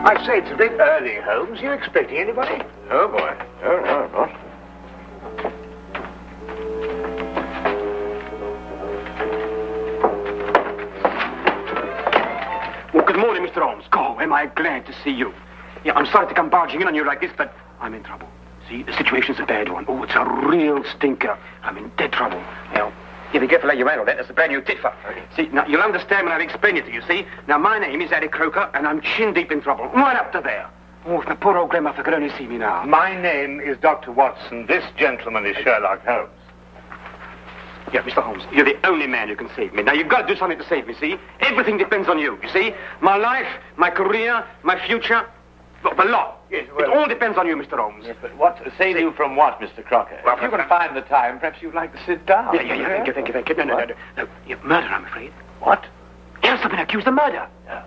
I say, it's a bit early, Holmes. You expecting anybody? No, boy. No, not. Well, good morning, Mr. Holmes. God, am I glad to see you. Yeah, I'm sorry to come barging in on you like this, but I'm in trouble. See, the situation's a bad one. Oh, it's a real stinker. I'm in dead trouble. Now, you be careful how you handle that. That's a brand new tit for. See, now, you'll understand when I've explained it to you, see? Now, my name is Harry Crocker, and I'm chin-deep in trouble. Right up to there. Oh, if my poor old grandmother could only see me now. My name is Dr. Watson. This gentleman is Sherlock Holmes. Yeah, Mr. Holmes, you're the only man who can save me. Now, you've got to do something to save me, see? Everything depends on you, you see? My life, my career, my future, the lot. Yes, well, it all depends on you, Mr. Holmes. Yes, but what save you from what, Mr. Crocker? Well, if you can find the time, perhaps you'd like to sit down. Yeah, thank you. No. You're murder, I'm afraid. What? Yes, I've been accused of murder. No.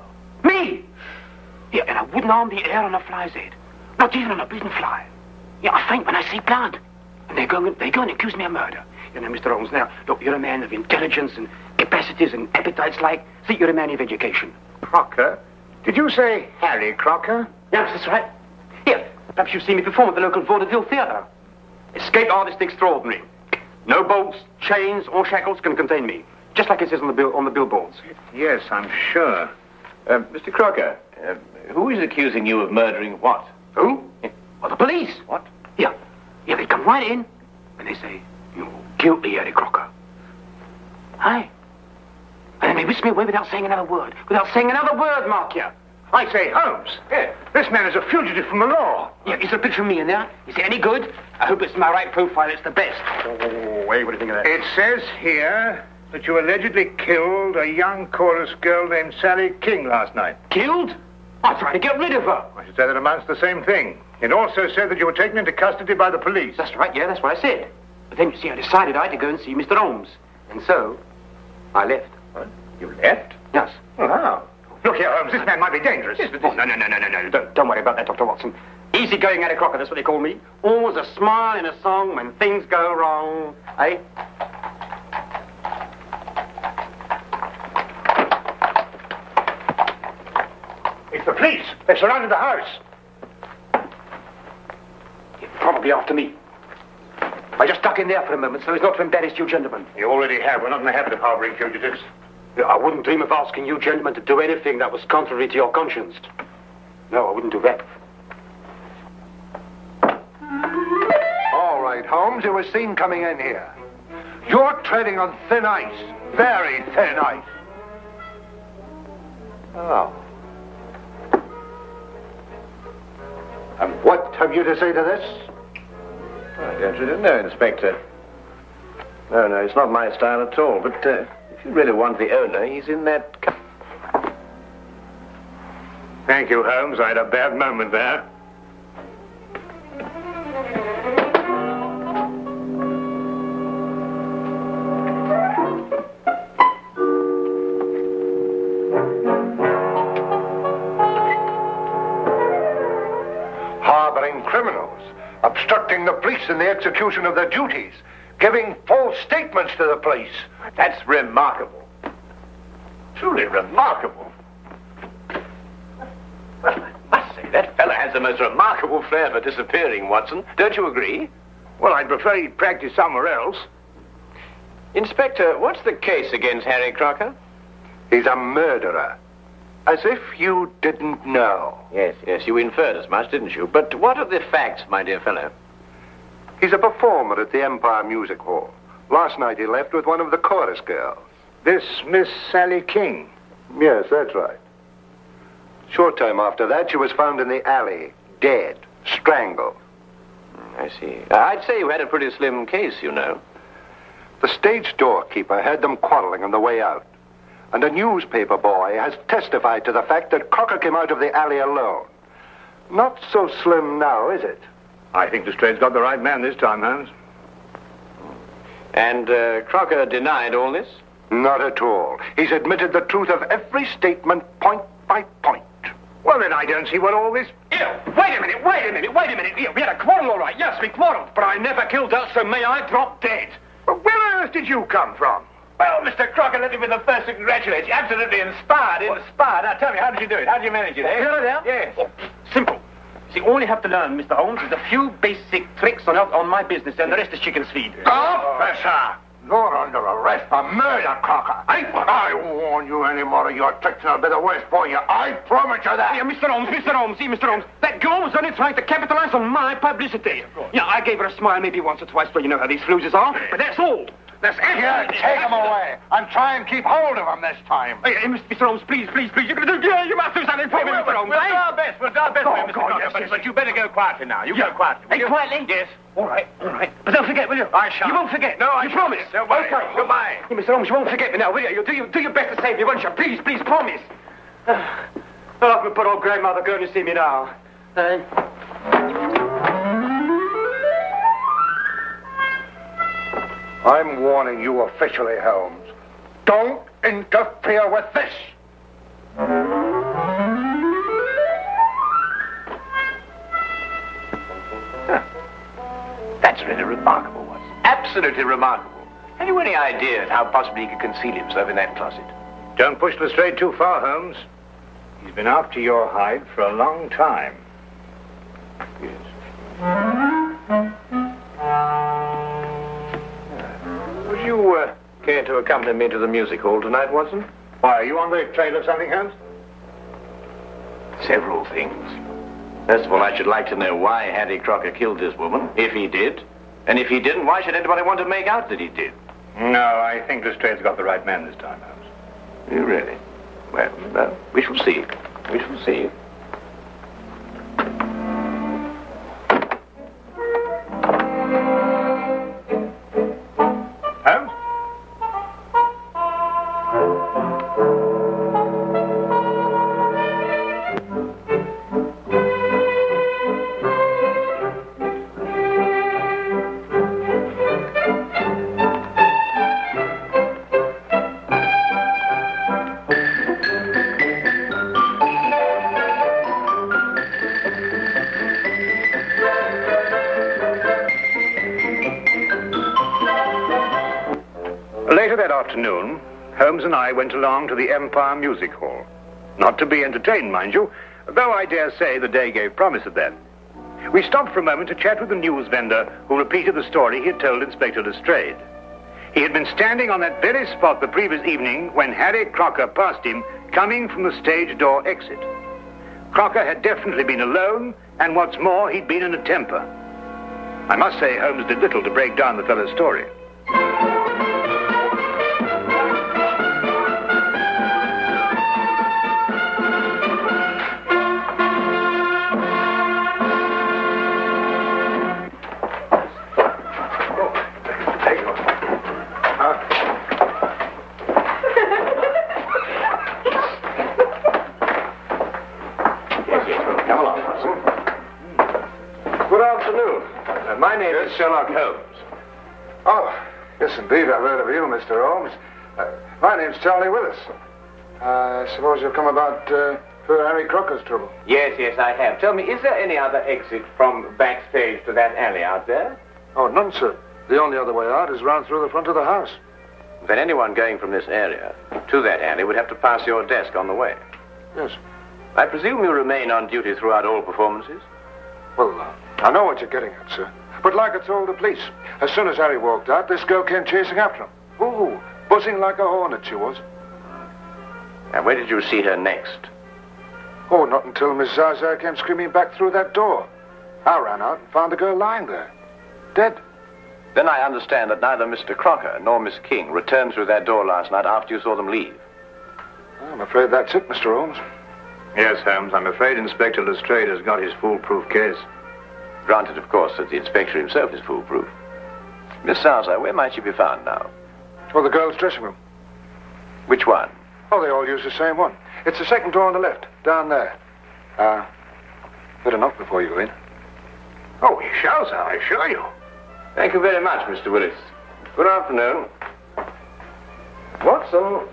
Me! Yeah, and I wouldn't harm the air on a fly's head. Not even on a beaten fly. Yeah, I faint when I see blood. And they go and accuse me of murder. You know, Mr. Holmes, now, look, you're a man of intelligence and capacities and appetites like... See, you're a man of education. Crocker? Did you say Harry Crocker? Yes, that's right. Here, perhaps you've seen me perform at the local vaudeville theatre. Escape artist extraordinary. No bolts, chains, or shackles can contain me. Just like it says on the billboards. Yes, I'm sure. Mr. Crocker, who is accusing you of murdering what? Who? Well, the police. What? Yeah, they come right in and they say, you're guilty, Harry Crocker. Aye. And then they whisk me away without saying another word. Mark you. I say, Holmes. Yeah. This man is a fugitive from the law. Yeah, is there a picture of me in there? Is it any good? I hope it's my right profile. It's the best. Oh, wait, what do you think of that? It says here that you allegedly killed a young chorus girl named Sally King last night. Killed? I tried to get rid of her. I should say that amounts to the same thing. It also said that you were taken into custody by the police. That's right, yeah, that's what I said. But then, you see, I decided I had to go and see Mr. Holmes. And so, I left. What? You left? Yes. Well, how? Look here, Holmes, this man might be dangerous. Yes, but no. Don't worry about that, Dr. Watson. Easy-going Harry Crocker, that's what they call me. Always a smile and a song when things go wrong. Eh? It's the police. They surrounded the house. You're probably after me. I just duck in there for a moment so as not to embarrass you gentlemen. You already have. We're not in the habit of harboring fugitives. Yeah, I wouldn't dream of asking you gentlemen to do anything that was contrary to your conscience. No, I wouldn't do that. All right, Holmes, you were seen coming in here. You're treading on thin ice. Very thin ice. Oh. And what have you to say to this? I don't really know, Inspector. No, it's not my style at all. But if you really want the owner, he's in that... Thank you, Holmes. I had a bad moment there. Harboring criminals, obstructing the police in the execution of their duties, giving false statements to the police. That's remarkable. Truly remarkable. Well, I must say, that fellow has the most remarkable flair for disappearing, Watson. Don't you agree? Well, I'd prefer he'd practice somewhere else. Inspector, what's the case against Harry Crocker? He's a murderer. As if you didn't know. Yes, you inferred as much, didn't you? But what are the facts, my dear fellow? He's a performer at the Empire Music Hall. Last night he left with one of the chorus girls. This Miss Sally King. Yes, that's right. Short time after that, she was found in the alley, dead, strangled. I see. I'd say you had a pretty slim case, you know. The stage doorkeeper heard them quarreling on the way out. And a newspaper boy has testified to the fact that Crocker came out of the alley alone. Not so slim now, is it? I think Lestrade's got the right man this time, Holmes. And Crocker denied all this? Not at all. He's admitted the truth of every statement, point by point. Well, then I don't see what all this... Here, wait a minute. Here, we had a quarrel, all right. Yes, we quarreled. But I never killed her, so may I drop dead. But where on earth did you come from? Well, Mr. Crocker, let me be the first to congratulate you. Absolutely inspired. Now, tell me, how did you do it? How did you manage it, eh? Yes. Oh, simple. See, all you have to learn, Mr. Holmes, is a few basic tricks on my business, and the rest is chicken's feed. Officer! You're under arrest for murder, Crocker. I won't warn you any more of your tricks, and I'll be the worse for you. I promise you that. Yeah, Mr. Holmes, see, Mr. Holmes, that girl was only trying to capitalize on my publicity. Yeah, I gave her a smile maybe once or twice, but you know how these floozes are. But that's all. That's Here, take him away, and try and keep hold of him this time. Hey, Mr. Holmes, please, you're going to do, you must do something for me, Mr. Holmes, We'll do our best, for you, Mr. Crocker, yes. but you better go quietly now. You go quietly. Hey, quietly? Yes. All right. But don't forget, will you? I shan't. You won't forget. No, I You shan't. promise? Don't worry. Okay. Goodbye. Hey, Mr. Holmes, you won't forget me now, will you? You'll do your best to save me, won't you? Please, promise. Oh, poor old grandmother going to see me now. I'm warning you officially, Holmes. Don't interfere with this. That's really remarkable, Watson. Absolutely remarkable. Have you any idea how possibly he could conceal himself in that closet? Don't push Lestrade too far, Holmes. He's been after your hide for a long time. Would you care to accompany me to the music hall tonight, Watson? Why, are you on the trail of something, Holmes? Several things. First of all, I should like to know why Harry Crocker killed this woman, if he did. And if he didn't, why should anybody want to make out that he did? No, I think Lestrade's got the right man this time, Holmes. You really? Well, we shall see. We shall see. Holmes? Later that afternoon, Holmes and I went along to the Empire Music Hall. Not to be entertained, mind you, though I dare say the day gave promise of that. We stopped for a moment to chat with the news vendor who repeated the story he had told Inspector Lestrade. He had been standing on that very spot the previous evening when Harry Crocker passed him coming from the stage door exit. Crocker had definitely been alone, and what's more, he'd been in a temper. I must say Holmes did little to break down the fellow's story. My name is Sherlock Holmes. Oh, yes, indeed, I've heard of you, Mr. Holmes. My name's Charlie Willis. I suppose you've come about poor Harry Crocker's trouble. Yes, I have. Tell me, is there any other exit from backstage to that alley out there? Oh, none, sir. The only other way out is round through the front of the house. Then anyone going from this area to that alley would have to pass your desk on the way. Yes. I presume you remain on duty throughout all performances? Well, I know what you're getting at, sir. But like I told the police, as soon as Harry walked out, this girl came chasing after him. Ooh, buzzing like a hornet she was. And where did you see her next? Oh, not until Miss Zaza came screaming back through that door. I ran out and found the girl lying there, dead. Then I understand that neither Mr. Crocker nor Miss King returned through that door last night after you saw them leave. I'm afraid that's it, Mr. Holmes. Yes, Holmes, I'm afraid Inspector Lestrade has got his foolproof case. Granted, of course, that the inspector himself is foolproof. Miss Zaza, where might she be found now? Oh, the girl's dressing room. Which one? Oh, they all use the same one. It's the second door on the left, down there. Better knock before you go in. Oh, we shall, sir, I assure you. Thank you very much, Mr. Willis. Good afternoon. Watson.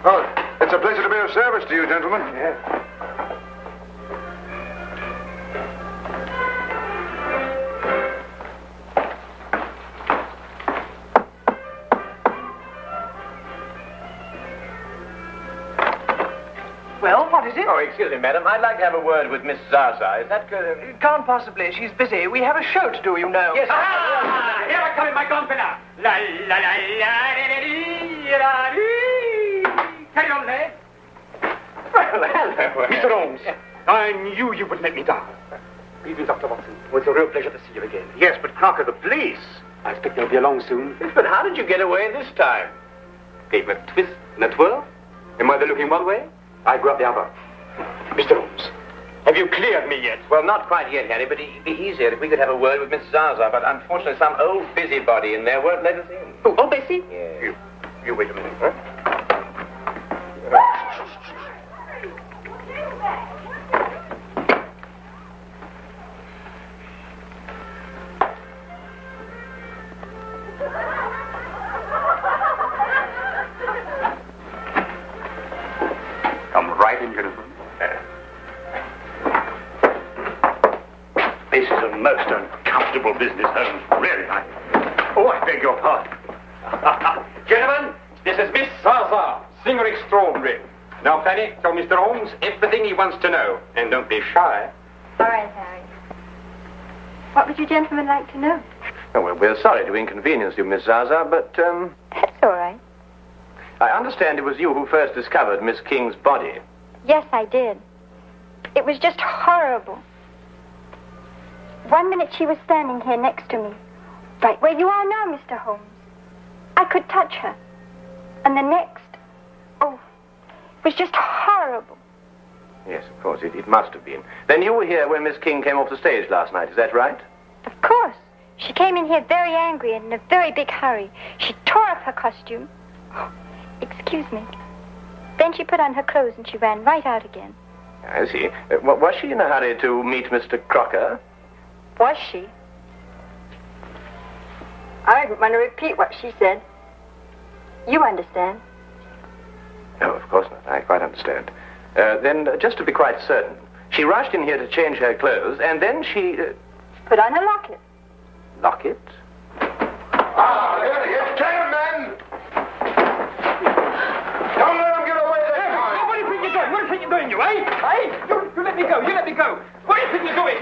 Oh, it's a pleasure to be of service to you, gentlemen. Yes. is it? Oh, excuse me, madam. I'd like to have a word with Miss Zaza. Is that good? It can't possibly. She's busy. We have a show to do, you know. Yes. Ah! Here I come in my gonfalon. La la la la la la. Carry on, lad. Well, hello. Mr. Holmes, I knew you would let me down. Greetings, Dr. Watson. Well, it's a real pleasure to see you again. Yes, but Crocker, the police. I expect they'll be along soon. Yes, but how did you get away this time? Gave a twist and a twirl. Am I looking one way? I grab the other. Mr. Holmes, have you cleared me yet? Well, not quite yet, Harry, but it'd be easier if we could have a word with Miss Zaza. But unfortunately, some old busybody in there won't let us in. Oh, Bessie? Yes. You wait a minute, huh? Come right in, gentlemen. This is a most uncomfortable business, Holmes. Really, I beg your pardon. Gentlemen, this is Miss Zaza, singer extraordinary. Now, Fanny, tell Mr. Holmes everything he wants to know. And don't be shy. All right, Harry. What would you gentlemen like to know? Oh, well, we're sorry to inconvenience you, Miss Zaza, but, That's all right. I understand it was you who first discovered Miss King's body. Yes, I did. It was just horrible. 1 minute she was standing here next to me, right where you are now, Mr. Holmes. I could touch her. And the next, it was just horrible. Yes, of course, it must have been. Then you were here when Miss King came off the stage last night, is that right? Of course. She came in here very angry and in a very big hurry. She tore up her costume. Excuse me. Then she put on her clothes and she ran right out again. I see. Was she in a hurry to meet Mr. Crocker? Was she? I don't want to repeat what she said. You understand? No, of course not. I quite understand. Then, just to be quite certain, she rushed in here to change her clothes, and then she... Put on a locket. Locket? Ah, there he is. Gentlemen! Don't let him get away this time. What do you think you're doing? What do you think you're doing, you, eh? Eh? You let me go. You let me go. What do you think you're doing?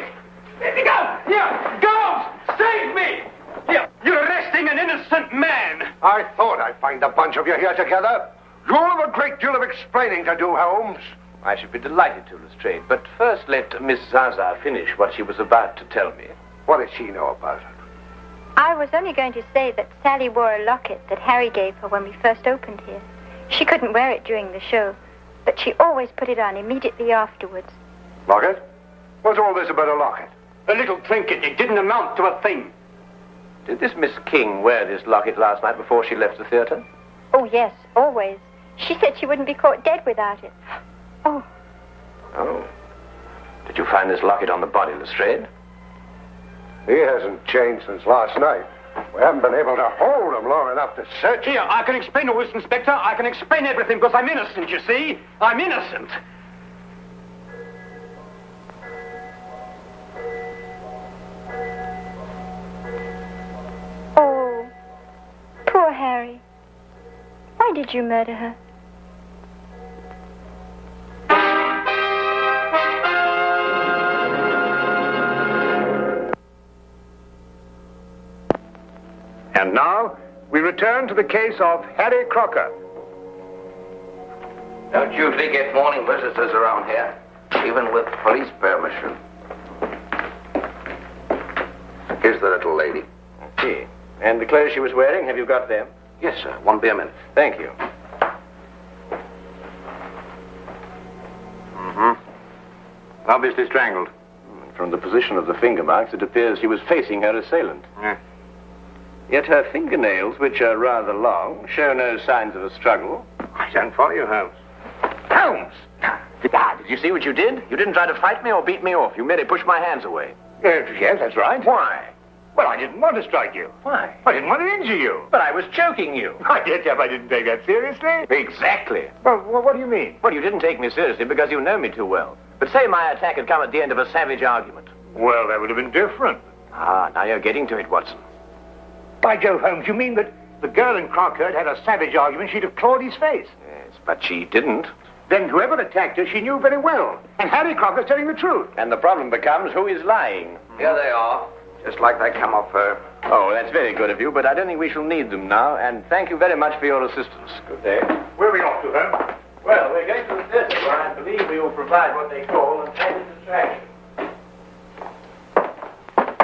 Let me go! Here! Girls! Save me! Here! You're arresting an innocent man! I thought I'd find a bunch of you here together. You'll have a great deal of explaining to do, Holmes. I should be delighted to, Lestrade, but first let Miss Zaza finish what she was about to tell me. What does she know about it? I was only going to say that Sally wore a locket that Harry gave her when we first opened here. She couldn't wear it during the show, but she always put it on immediately afterwards. Locket? What's all this about a locket? A little trinket. It didn't amount to a thing. Did this Miss King wear this locket last night before she left the theater? Oh, yes, always. She said she wouldn't be caught dead without it. Oh. Oh. Did you find this locket on the body, Lestrade? He hasn't changed since last night. We haven't been able to hold him long enough to search him. Here, I can explain all this, Inspector. I can explain everything because I'm innocent, you see. I'm innocent. Oh, poor Harry. Why did you murder her? And now, we return to the case of Harry Crocker. Don't usually get morning visitors around here, even with police permission. Here's the little lady. Gee. And the clothes she was wearing, have you got them? Yes, sir. Won't be a minute. Thank you. Obviously strangled. From the position of the finger marks, it appears she was facing her assailant. Yeah. Yet her fingernails, which are rather long, show no signs of a struggle. I don't follow you, Holmes. Holmes! Did you see what you did? You didn't try to fight me or beat me off. You merely pushed my hands away. Yes, that's right. Why? Well, I didn't want to strike you. Why? I didn't want to injure you. But I was choking you. I guess if I didn't take that seriously. Exactly. Well, what do you mean? Well, you didn't take me seriously because you know me too well. But say my attack had come at the end of a savage argument. Well, that would have been different. Ah, now you're getting to it, Watson. By Jove, Holmes, you mean that the girl in Crocker had had a savage argument, she'd have clawed his face? Yes, but she didn't. Then whoever attacked her, she knew very well. And Harry Crocker's telling the truth. And the problem becomes who is lying. Here they are, just like they come off her. Oh, that's very good of you, but I don't think we shall need them now, and thank you very much for your assistance. Good day. Where are we off to, Holmes? Well, we're going to the desert, where I believe we will provide what they call an added distraction.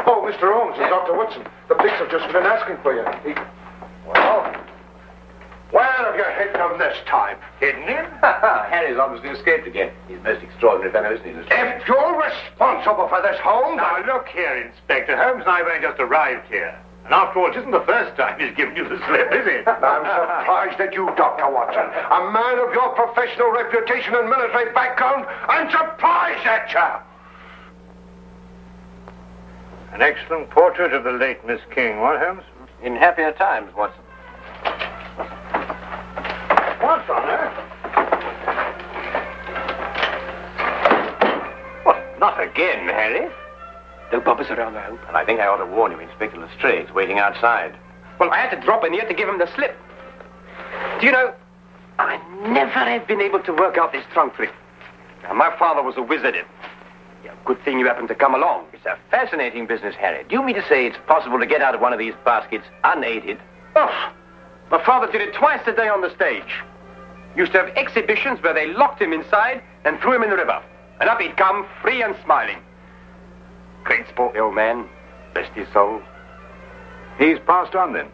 Oh, Mr. Holmes and Dr. Watson. The police have just been asking for you. Well, where have you hidden them this time? Hidden him? Harry's obviously escaped again. He's a most extraordinary fellow, isn't he, Lestrade? If you're responsible for this, Holmes... Now, look here, Inspector. Holmes and I have only just arrived here. And after all, it isn't the first time he's given you the slip, is it? I'm surprised at you, Dr. Watson. A man of your professional reputation and military background. I'm surprised at you. An excellent portrait of the late Miss King, what, Holmes? In happier times, Watson. What's on her? What, not again, Harry? No bumpers around the hope. And I think I ought to warn you, Inspector Lestrade's waiting outside. Well, I had to drop in here to give him the slip. Do you know, I never have been able to work out this trunk trick. Now, my father was a wizard in. Yeah, good thing you happened to come along. It's a fascinating business, Harry. Do you mean to say it's possible to get out of one of these baskets unaided? Oh, my father did it twice a day on the stage. Used to have exhibitions where they locked him inside and threw him in the river. And up he'd come, free and smiling. Great sport, the old man. Rest his soul. He's passed on, then?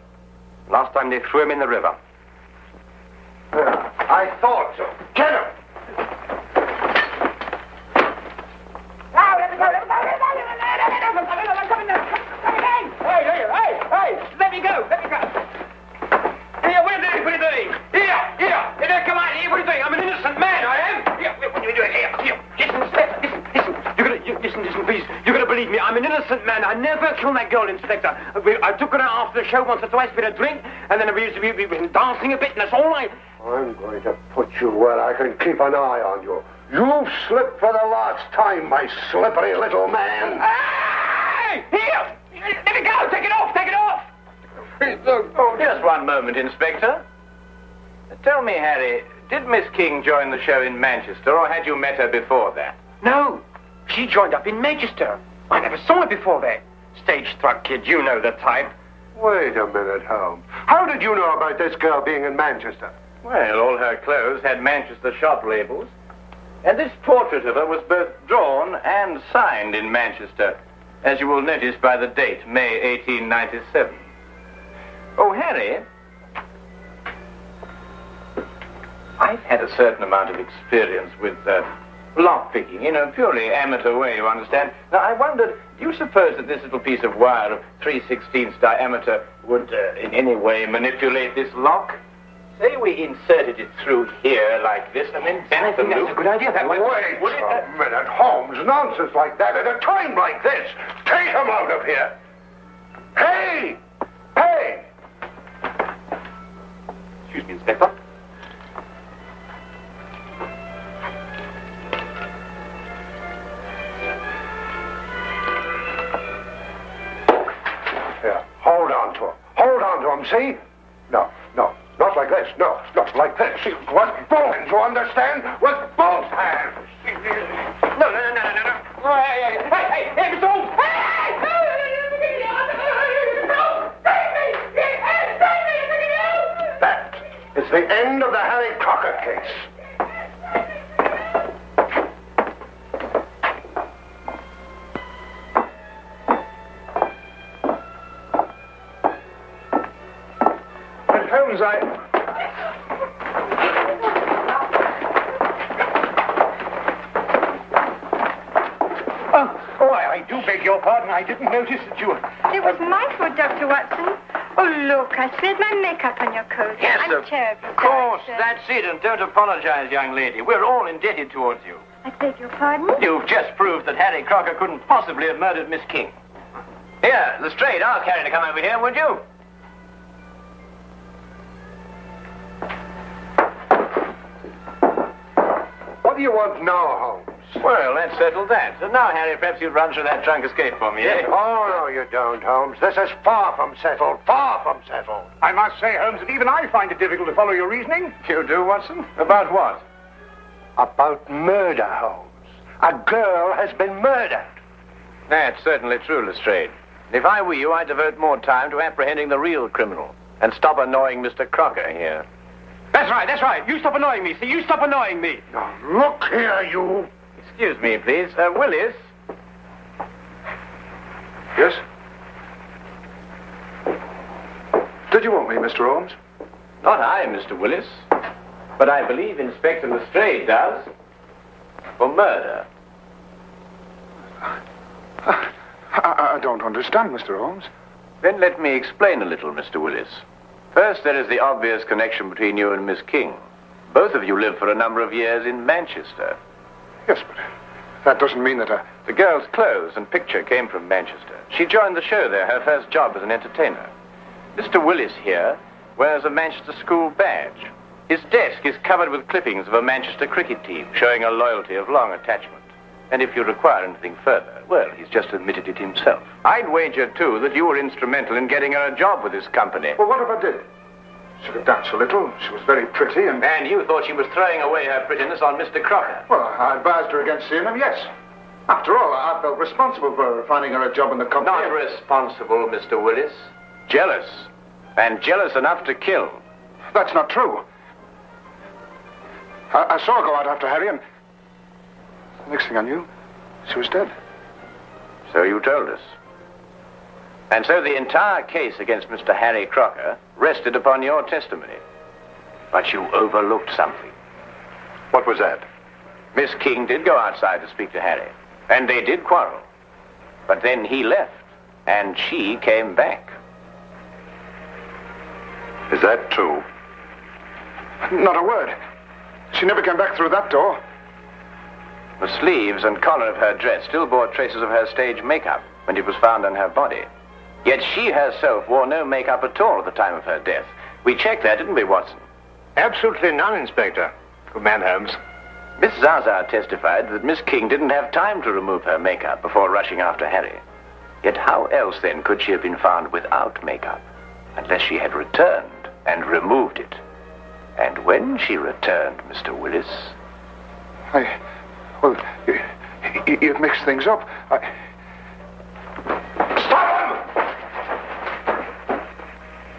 Last time they threw him in the river. I thought so. Get him! Hey, let me go. Here, what are you doing? Here, come on, here, what are you doing? I'm an innocent man, I am. Here, what are you doing? Here, listen, Inspector, listen, please. You're gonna believe me, I'm an innocent man. I never killed that girl, Inspector. I took her out after the show once or twice for a drink, and then we've been dancing a bit, and that's all I... I'm going to put you where I can keep an eye on you. You've slipped for the last time, my slippery little man. Hey! Here! Let me go! Take it off! Oh, just one moment, Inspector. Tell me, Harry, did Miss King join the show in Manchester, or had you met her before that? No, she joined up in Manchester. I never saw her before that. Stage-struck kid, you know the type. Wait a minute, Holmes. How did you know about this girl being in Manchester? Well, all her clothes had Manchester shop labels. And this portrait of her was both drawn and signed in Manchester, as you will notice by the date, May 1897. Oh, Harry, I've had a certain amount of experience with lockpicking, in a purely amateur way, you understand. Now, I wondered, do you suppose that this little piece of wire of 3/16 diameter would in any way manipulate this lock? Say we inserted it through here like this, and then bent the loop. That's a good idea. That Wait a minute, Holmes. Nonsense like that at a time like this. Take him out of here. Hey! Hey! Excuse me, Inspector. Here, hold on to him, see? No, not like this. No, like this. With both hands, you understand? With both hands. No. Hey, Mr. Holmes! That is the end of the Harry Crocker case. And Holmes, I do beg your pardon. I didn't notice that you... It was my fault, Dr. Watson. Oh, look, I spilled my makeup on your coat. Yes, I'm terribly of course, sorry, sir. that's it, and don't apologize, young lady. We're all indebted towards you. I beg your pardon? You've just proved that Harry Crocker couldn't possibly have murdered Miss King. Here, Lestrade, ask Harry to come over here, would you? What do you want now, Holmes? Well, let's settle that. So now, Harry, perhaps you'd run through that trunk escape for me, eh? Oh, no, you don't, Holmes. This is far from settled. Far from settled. I must say, Holmes, that even I find it difficult to follow your reasoning. You do, Watson? About what? About murder, Holmes. A girl has been murdered. That's certainly true, Lestrade. If I were you, I'd devote more time to apprehending the real criminal and stop annoying Mr. Crocker here. That's right. You stop annoying me. See, you stop annoying me. Now, look here, you. Excuse me, please. Willis? Yes? Did you want me, Mr. Holmes? Not I, Mr. Willis. But I believe Inspector Lestrade does. For murder. I don't understand, Mr. Holmes. Then let me explain a little, Mr. Willis. First, there is the obvious connection between you and Miss King. Both of you lived for a number of years in Manchester. Yes, but that doesn't mean that The girl's clothes and picture came from Manchester. She joined the show there, her first job as an entertainer. Mr. Willis here wears a Manchester school badge. His desk is covered with clippings of a Manchester cricket team, showing a loyalty of long attachment. And if you require anything further, well, he's just admitted it himself. I'd wager, too, that you were instrumental in getting her a job with this company. Well, what if I did? She could dance a little. She was very pretty and... And you thought she was throwing away her prettiness on Mr. Crocker. Well, I advised her against seeing him, yes. After all, I felt responsible for finding her a job in the company. Not responsible, Mr. Willis. Jealous. And jealous enough to kill. That's not true. I saw her go out after Harry, and the next thing I knew, she was dead. So you told us. And so the entire case against Mr. Harry Crocker rested upon your testimony. But you overlooked something. What was that? Miss King did go outside to speak to Harry, and they did quarrel. But then he left, and she came back. Is that true? Not a word. She never came back through that door. The sleeves and collar of her dress still bore traces of her stage makeup when it was found on her body. Yet she herself wore no makeup at all at the time of her death. We checked that, didn't we, Watson? Absolutely none, Inspector. Good man, Holmes. Miss Zaza testified that Miss King didn't have time to remove her makeup before rushing after Harry. Yet how else, then, could she have been found without makeup? Unless she had returned and removed it. And when she returned, Mr. Willis... Well, you've mixed things up. Stop him!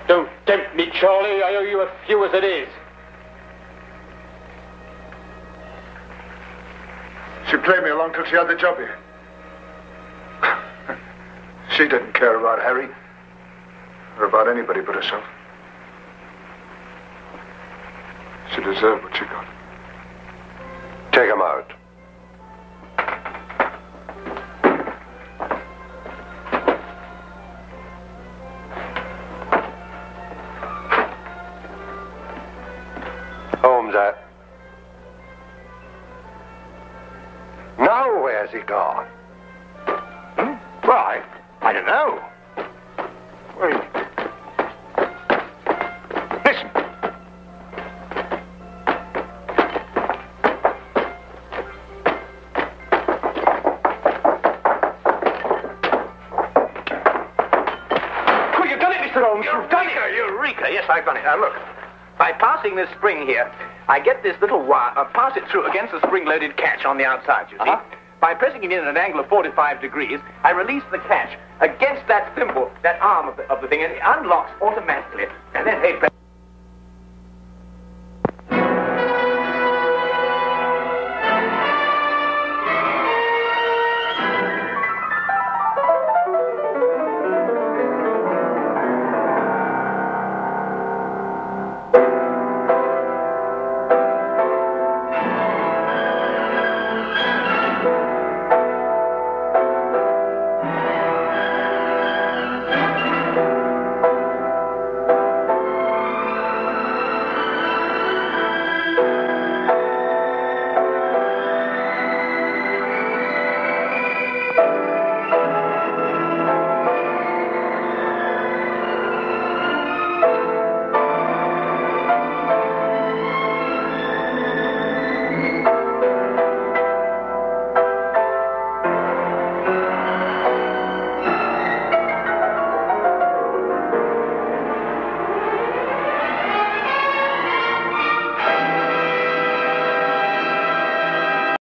Don't tempt me, Charlie. I owe you a few as it is. She played me along till she had the job here. She didn't care about Harry. Or about anybody but herself. She deserved what she got. Take him out. Holmes, now where's he gone? Well, I don't know. Well, listen. Oh, you've done it, Mr. Holmes. You've done it. Eureka! Yes, I've done it. Now, look. By passing this spring here, I get this little wire, pass it through against the spring-loaded catch on the outside, you see? By pressing it in at an angle of 45 degrees, I release the catch against that thimble, that arm of the thing, and it unlocks automatically. And then, hey...